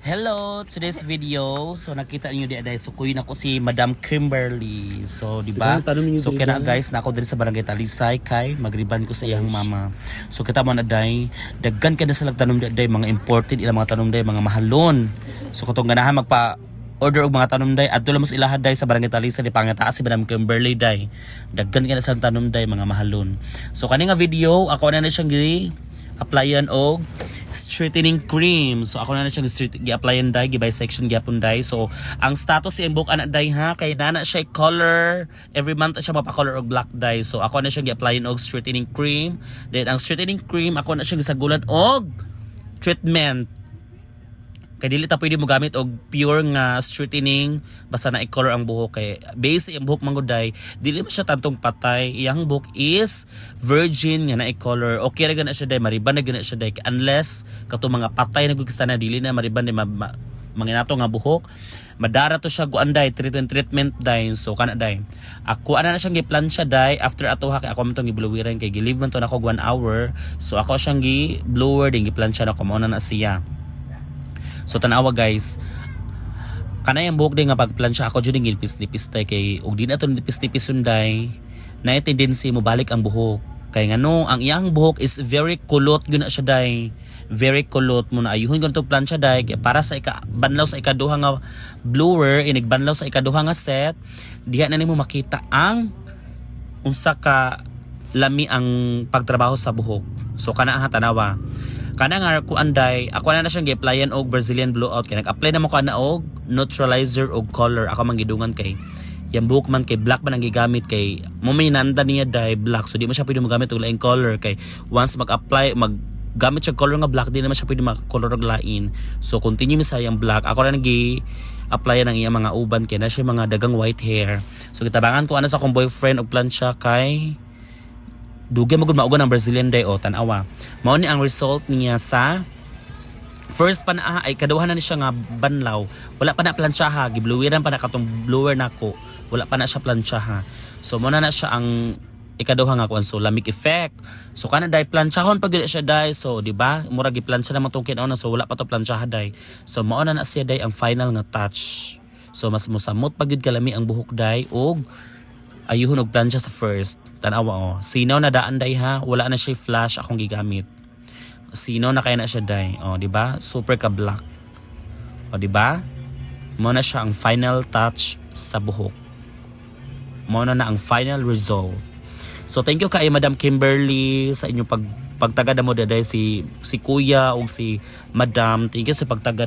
Hello, today's video. So nakita niyo di aday so kuy nako si Madam Kimberly. So di ba? So kaya guys, na ako diri sa Barangay Talisay kay magriban ko sa iyang mama. So kita mo na day, daggan ka na sa tanom di aday mga imported ilang mga tanom day mga mahalon. So katong ganahan magpa order og mga tanom day adto lang mo sa ilaha day sa Barangay Talisay di pangataas si Madam Kimberly day. Daggan ka na sa tanom day mga mahalon. So kani nga video ako na siyang applyan og straightening cream. So ako na siyang gi-applyan dai, gi-bisection gyapon dai. So ang status sa book ana dai ha kay nana siya color every month siya mapa-color og black dye. So ako na siyang gi-applyan og straightening cream. Then ang straightening cream ako na siyang gisagulan og treatment. Kay dili ta pwede mo gamit og pure nga straightening basta na i-color ang buhok kay base ang buhok manguday dili mo siya tantong patay. Iyang buhok is virgin nga na i-color. Okay ra gana siya day, mariban na gana siya day unless kato mga patay na gugista na dili na mariban di manginato nga buhok. Madara to siya guan day treatment day. So kana day ako ana na siyang gi-plansya day after atoha kay ako man tong gibluwiran kay gi-leave man to nako 1 hour. So ako siyang gi-blower din gi-plansya na ko mao na siya. So tanawa guys, kanay ang buhok din nga pagplansya ako jud nipis-nipis tay kay ug di na to nipis-nipis sunday na tendency mo balik ang buhok. Kay ngano ang iyang buhok is very kulot gyud na siya day. Very kulot mo na ayuhon ganito plansya day kay para sa banlaw sa ikaduha nga blower inigbanlaw sa ikaduha nga set diha na nimo makita ang unsa ka lami ang pagtrabaho sa buhok. So kana ha tanawa. Kana nga ko anday, ako na siyang gi-applyan og Brazilian blowout kay nag-apply na mo kana og neutralizer og color. Ako man gidungan kay yang buhok man kay black man ang gigamit kay mo may nanda niya dye black so di mo siya pwede mo gamit og laing color kay once mag-apply gamit siya color nga black di naman siya pwede mag-color og lain. So continue mi sa yang black. Ako na nag-apply ng iyang mga uban kay na siya mga dagang white hair. So gitabangan ko ana sa akong boyfriend og plansya kay dugay magud maugan ang Brazilian dye o tanawa. Mao ni ang result niya sa first pa na ay kaduha na ni siya nga banlaw. Wala pa na plansyaha, gibluwiran pa na katong blower nako. Wala pa na siya plansyaha. So mo na siya ang ikaduha nga kuan so lamig effect. So kana dye plansyahon pag siya dye. So di ba? Mura giplansya na mo tong kinauna so wala pa to plansyaha dye. So mao na siya dye ang final nga touch. So mas mosamot pag gid kalami ang buhok dye og ayuhon og plansya sa first. Tanawa o. Sinaw na daan day ha. Wala na siya flash akong gigamit. Sinaw na kaya na siya day. O, di ba? Super ka black. O, di ba? Mo na siya ang final touch sa buhok. Mo na ang final result. So, thank you kay Madam Kimberly sa inyong pagtagad mo daday si Kuya o si Madam. Thank you sa pagtagad